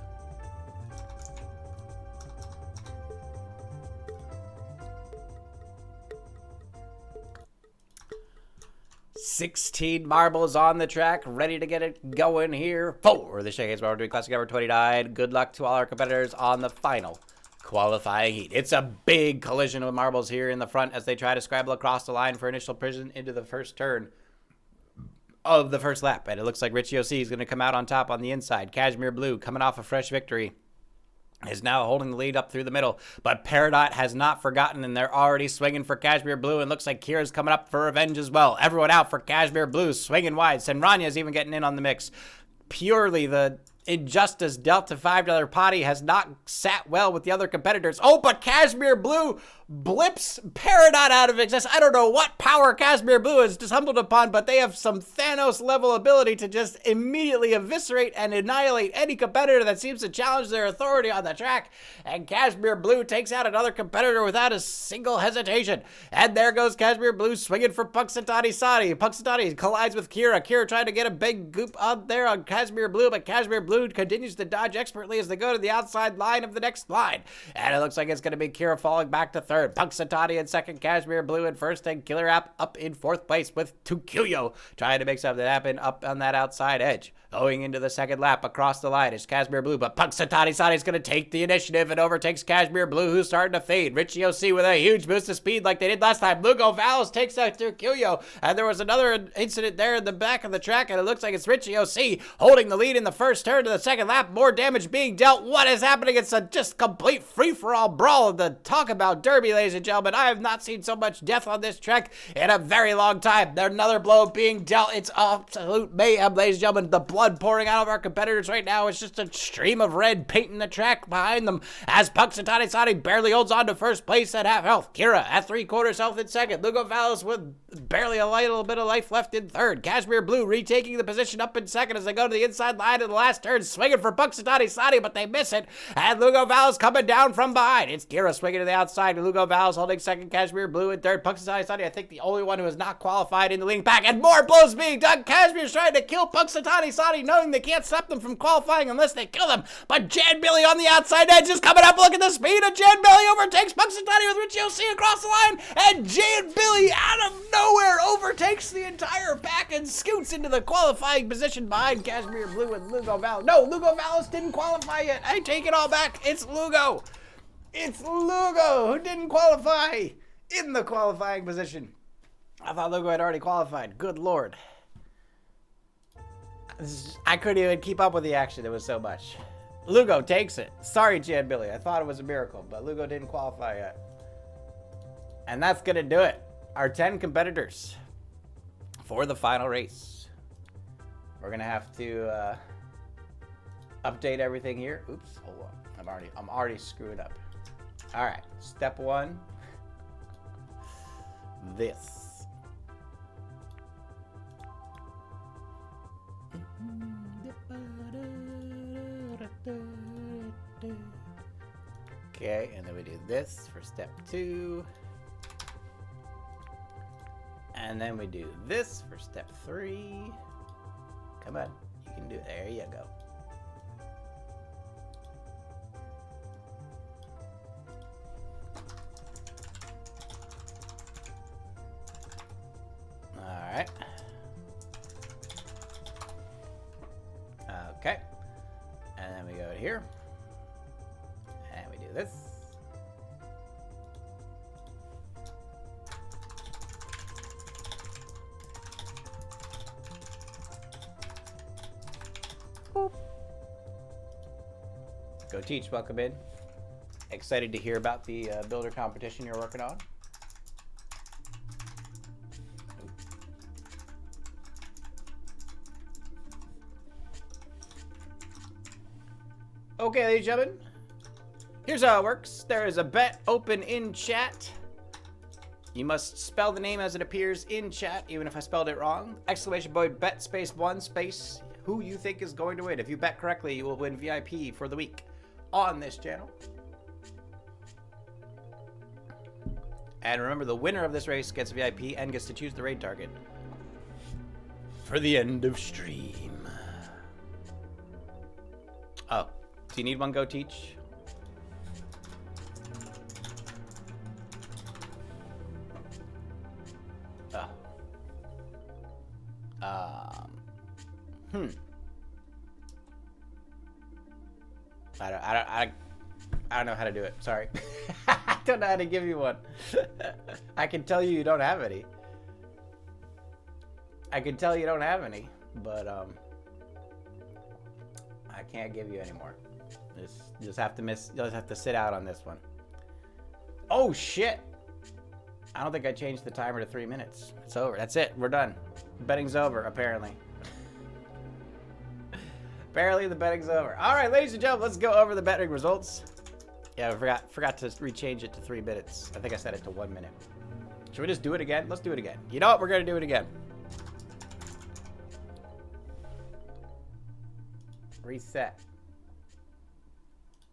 $16 marbles on the track, ready to get it going here for the Shenanigans Marble Derby Classic number 29. Good luck to all our competitors on the final qualifying heat. It's a big collision with marbles here in the front as they try to scramble across the line for initial precision into the first turn of the first lap. And it looks like Richie O.C. is going to come out on top on the inside. Cashmere Blue, coming off a fresh victory, is now holding the lead up through the middle. But Peridot has not forgotten, and they're already swinging for Cashmere Blue. And looks like Kira's coming up for revenge as well. Everyone out for Cashmere Blue, swinging wide. Senranya's even getting in on the mix. Purely the Injustice Delta $5 potty has not sat well with the other competitors. Oh, but Cashmere Blue blips Peridot out of existence. I don't know what power Cashmere Blue has stumbled upon, but they have some Thanos-level ability to just immediately eviscerate and annihilate any competitor that seems to challenge their authority on the track. And Cashmere Blue takes out another competitor without a single hesitation. And there goes Cashmere Blue swinging for Punxsutawney Sadi. Punxsutawney collides with Kira. Kira trying to get a big goop out there on Cashmere Blue, but Cashmere Blue continues to dodge expertly as they go to the outside line of the next line. And it looks like it's going to be Kira falling back to third. Punxsutawney in second, Cashmere Blue in first, and Killer App up in fourth place with Tukuyo trying to make something happen up on that outside edge. Going into the second lap across the line is Cashmere Blue, but Punxsutawney Sadi is going to take the initiative and overtakes Cashmere Blue, who's starting to fade. Richie O.C. with a huge boost of speed like they did last time. Lugo Valles takes out Tukuyo, and there was another incident there in the back of the track, and it looks like it's Richie O.C. holding the lead in the first turn to the second lap. More damage being dealt. What is happening? It's a just complete free-for-all brawl of the talk about Derby, ladies and gentlemen. I have not seen so much death on this track in a very long time. There's another blow being dealt. It's absolute mayhem, ladies and gentlemen. The blood pouring out of our competitors right now. It's just a stream of red painting the track behind them as Punxsutawney Sadi barely holds on to first place at half health. Kira at 3/4 health in second. Lugo Valles with barely a little bit of life left in third. Cashmere Blue retaking the position up in second as they go to the inside line of the last turn, swinging for Punxsutawney Sadi, but they miss it. And Lugo Valles coming down from behind. It's Kira swinging to the outside. Lugo Valles holding second. Cashmere Blue in third. Punxsutawney Sadi, I think the only one who has not qualified in the leading pack. And more blows being done. Cashmere's trying to kill Punxsutawney Sadi, knowing they can't stop them from qualifying unless they kill them. But Jan Billy on the outside edge is coming up. Look at the speed of Jan Billy. Overtakes Punxsutawney with Richie O.C. across the line. And Jan Billy out of nowhere overtakes the entire pack and scoots into the qualifying position behind Cashmere Blue and Lugo Valles. No, Lugo Valles didn't qualify yet. I take it all back. It's Lugo. It's Lugo who didn't qualify in the qualifying position. I thought Lugo had already qualified. Good Lord. I couldn't even keep up with the action. There was so much. Lugo takes it. Sorry, Jan Billy. I thought it was a miracle, but Lugo didn't qualify yet. And that's going to do it. Our 10 competitors for the final race. We're going to have to update everything here. Oops, hold on. I'm already screwing up. All right, step 1. This. Okay, and then we do this for step 2. And then we do this for step 3. Come on, you can do it. There you go. All right. Okay. And then we go to here. And we do this. Boop. Go Teach, welcome in. Excited to hear about the builder competition you're working on. Okay, ladies and gentlemen, here's how it works. There is a bet open in chat. You must spell the name as it appears in chat, even if I spelled it wrong. Exclamation point bet space 1 space who you think is going to win. If you bet correctly, you will win VIP for the week on this channel. And remember, the winner of this race gets VIP and gets to choose the raid target for the end of stream. Oh, do you need one? Go teach. Oh. I don't know how to do it. Sorry. I don't know how to give you one. I can tell you don't have any. I can tell you don't have any, but I can't give you any more. Just have to sit out on this one. Oh shit! I don't think I changed the timer to 3 minutes. It's over. That's it. We're done. Betting's over, apparently. Apparently the betting's over. All right, ladies and gentlemen, let's go over the betting results. Yeah, I forgot to rechange it to 3 minutes. I think I set it to 1 minute. Should we just do it again? Let's do it again. You know what? We're going to do it again. Reset.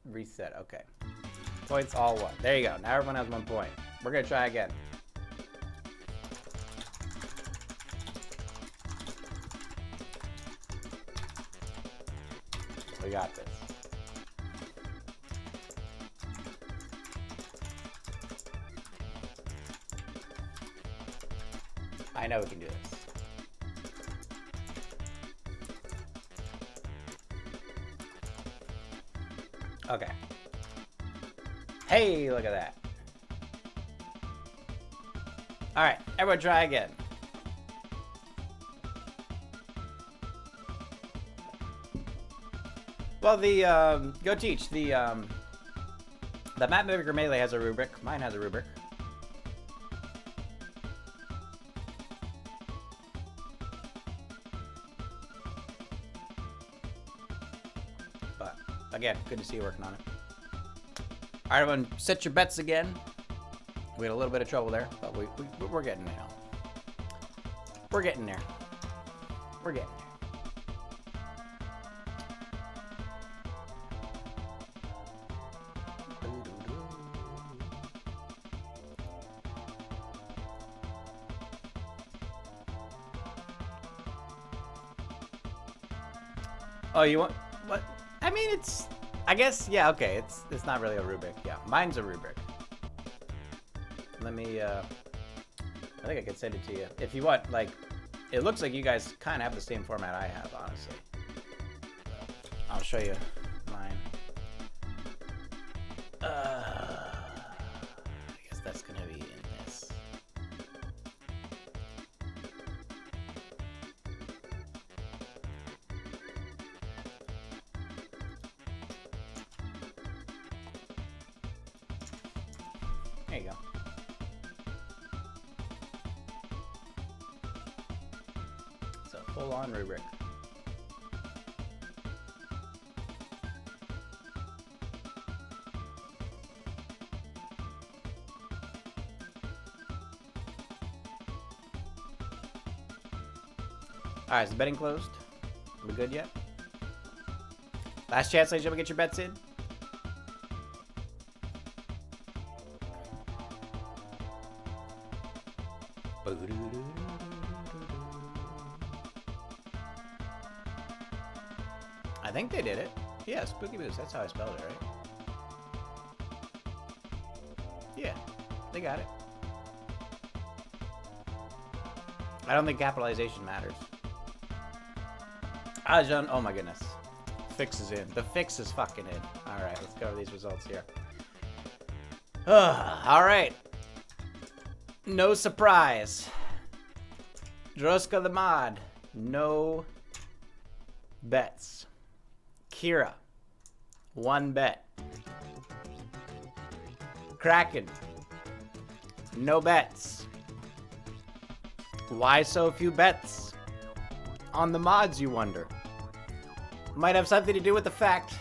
Reset. Okay. Points all 1. There you go. Now everyone has 1 point. We're going to try again. We got this. I know we can do this. Okay. Hey, look at that. All right, everyone try again. Well, the go teach the Map Maker Melee has a rubric. Mine has a rubric. But again, good to see you working on it. All right, everyone, set your bets again. We had a little bit of trouble there, but we're getting there. We're getting there. We're getting there. Oh, you want what? I mean, it's. I guess yeah. Okay, it's not really a rubric. Yeah, mine's a rubric. Let me. I think I could send it to you if you want. Like, it looks like you guys kind of have the same format I have, honestly. I'll show you mine. I guess that's gonna be in this. There you go. So full-on rubric. All right, is the betting closed? Are we good yet? Last chance, ladies and gentlemen, get your bets in. I think they did it. Yeah, Spooky Boost. That's how I spelled it, right? Yeah, they got it. I don't think capitalization matters. Ajan, oh my goodness. Fix is in. The fix is fucking in. Alright, let's go over these results here. Alright. No surprise. Droska the mod. No bets. Kira. 1 bet. Kraken. No bets. Why so few bets? On the mods, you wonder. Might have something to do with the fact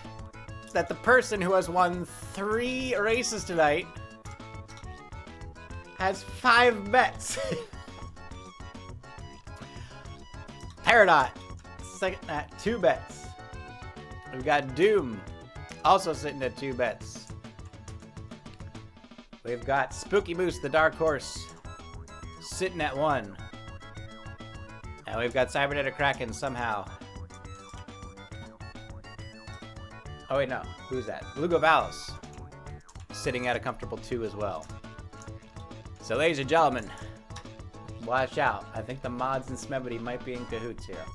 that the person who has won 3 races tonight has 5 bets. Peridot second at 2 bets. We've got Doom also sitting at 2 bets. We've got Spooky Moose, the dark horse, sitting at 1. And we've got Cybernetic Kraken somehow. Oh wait, no. Who's that? Lugovalis sitting at a comfortable 2 as well. So ladies and gentlemen, watch out. I think the mods and Smebity might be in cahoots here.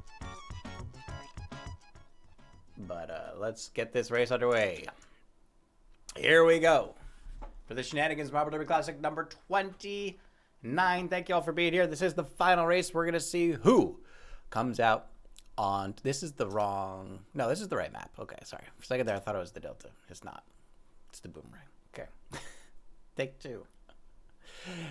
But let's get this race underway. Here we go. For the Shenanigans Marble Derby Classic number 29. Thank you all for being here. This is the final race. We're going to see who comes out on... This is the wrong... No, this is the right map. Okay, sorry. For a second there, I thought it was the Delta. It's not. It's the Boomerang. Okay. Take 2.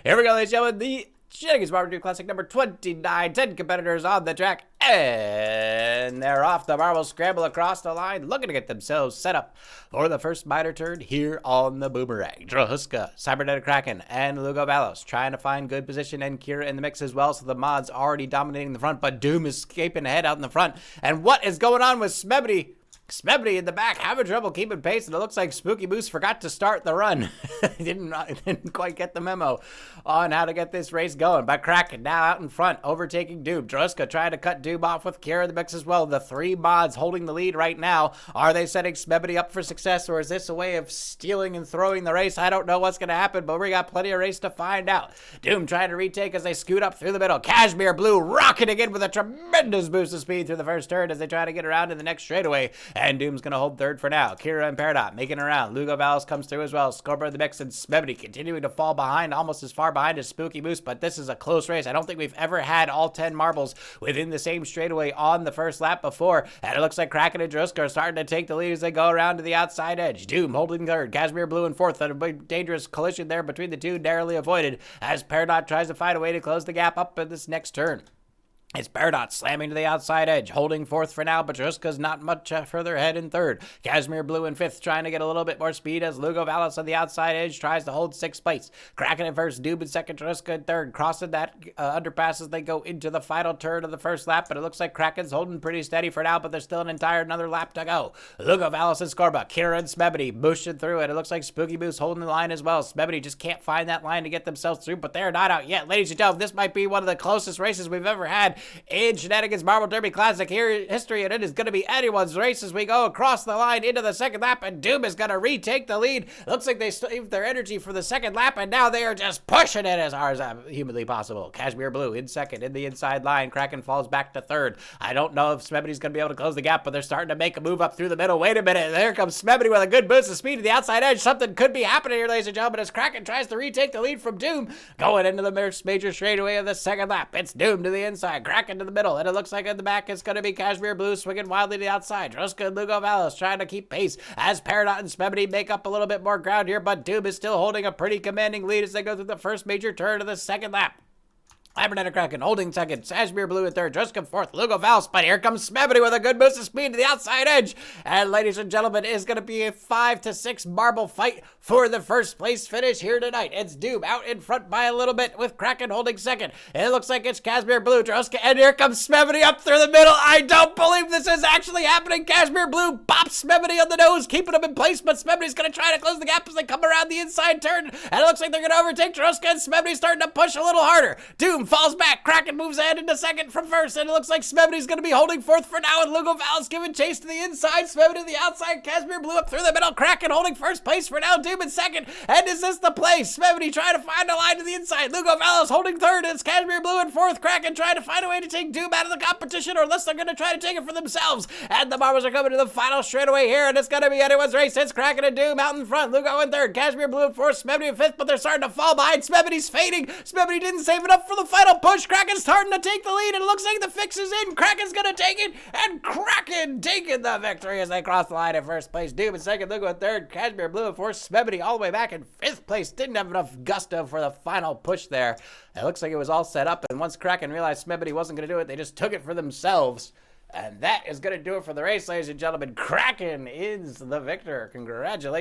Here we go, ladies and gentlemen. The Shenanigans Marble Derby Classic number 29. 10 competitors on the track. And they're off. The marbles scramble across the line, looking to get themselves set up for the first minor turn here on the Boomerang. Drahuska, Cybernetic Kraken, and Lugovalis trying to find good position, and Kira in the mix as well. So the mod's already dominating the front, but Doom is escaping ahead out in the front. And what is going on with Smebity? Smebity in the back having trouble keeping pace, and it looks like Spooky Moose forgot to start the run. didn't quite get the memo on how to get this race going. But Kraken now out in front, overtaking Doom. Druska trying to cut Doom off with Kira in the mix as well. The 3 mods holding the lead right now. Are they setting Smebity up for success, or is this a way of stealing and throwing the race? I don't know what's going to happen, but we got plenty of race to find out. Doom trying to retake as they scoot up through the middle. Cashmere Blue rocketing in with a tremendous boost of speed through the first turn as they try to get around in the next straightaway. And Doom's going to hold third for now. Kira and Peridot making around. Lugovalis comes through as well. Scoreboard in the mix, and Smebity continuing to fall behind, almost as far behind as Spooky Moose, but this is a close race. I don't think we've ever had all 10 marbles within the same straightaway on the first lap before, and it looks like Kraken and Druska are starting to take the lead as they go around to the outside edge. Doom holding third. Cashmere Blue in fourth. A big dangerous collision there between the two, narrowly avoided as Peridot tries to find a way to close the gap up in this next turn. It's Peridot slamming to the outside edge, holding fourth for now, but Druska's not much further ahead in third. Cashmere Blue in fifth, trying to get a little bit more speed as Lugovalis on the outside edge tries to hold sixth place. Kraken in first, Doob in second, Druska in third. Crossing that underpass as they go into the final turn of the first lap, but it looks like Kraken's holding pretty steady for now, but there's still another lap to go. Lugovalis and Scorba, Kira and Smebity pushing through it. It looks like Spooky Moose holding the line as well. Smebity just can't find that line to get themselves through, but they're not out yet. Ladies and gentlemen, this might be one of the closest races we've ever had in Shenanigans Marble Derby Classic history, and it is going to be anyone's race as we go across the line into the second lap, and Doom is going to retake the lead. Looks like they saved their energy for the second lap, and now they are just pushing it as hard as humanly possible. Cashmere Blue in second in the inside line. Kraken falls back to third. I don't know if Smebity's going to be able to close the gap, but they're starting to make a move up through the middle. Wait a minute. There comes Smebity with a good boost of speed to the outside edge. Something could be happening here, ladies and gentlemen, as Kraken tries to retake the lead from Doom. Going into the major straightaway of the second lap. It's Doom to the inside, Kraken to the middle, and it looks like in the back it's going to be Cashmere Blue swinging wildly to the outside. Druska and Lugovalis trying to keep pace as Peridot and Smebity make up a little bit more ground here, but Doom is still holding a pretty commanding lead as they go through the first major turn of the second lap. Cybernetic Kraken holding second, Cashmere Blue in third, Druska fourth, Lugovalis, but here comes Smebity with a good boost of speed to the outside edge. And ladies and gentlemen, it is going to be a 5 to 6 marble fight for the first place finish here tonight. It's Doom out in front by a little bit with Kraken holding second. It looks like it's Cashmere Blue, Druska, and here comes Smebity up through the middle. I don't believe this is actually happening. Cashmere Blue pops Smebity on the nose, keeping him in place, but Smebity's going to try to close the gap as they come around the inside turn. And it looks like they're going to overtake Druska, and Smebity's starting to push a little harder. Doom falls back. Kraken moves ahead into second from first, and it looks like Smebity's going to be holding fourth for now, and Lugovalis giving chase to the inside. Smebity to the outside. Cashmere Blue up through the middle. Kraken holding first place for now. Doom in second. And is this the place? Smebity trying to find a line to the inside. Lugovalis holding third. It's Cashmere Blue in fourth. Kraken trying to find a way to take Doom out of the competition, or unless they're going to try to take it for themselves. And the marbles are coming to the final straightaway here, and it's going to be anyone's race. It's Kraken and Doom out in front. Lugo in third. Cashmere Blue in fourth. Smebity in fifth, but they're starting to fall behind. Smebity's fading. Smebity didn't save enough for the final push. Kraken's starting to take the lead, and it looks like the fix is in. Kraken's gonna take it, and Kraken taking the victory as they cross the line in first place. Doom in second, Lugo in third, Cashmere Blue in fourth, Smebity all the way back in fifth place. Didn't have enough gusto for the final push there. It looks like it was all set up, and once Kraken realized Smebity wasn't gonna do it, they just took it for themselves. And that is gonna do it for the race, ladies and gentlemen. Kraken is the victor. Congratulations.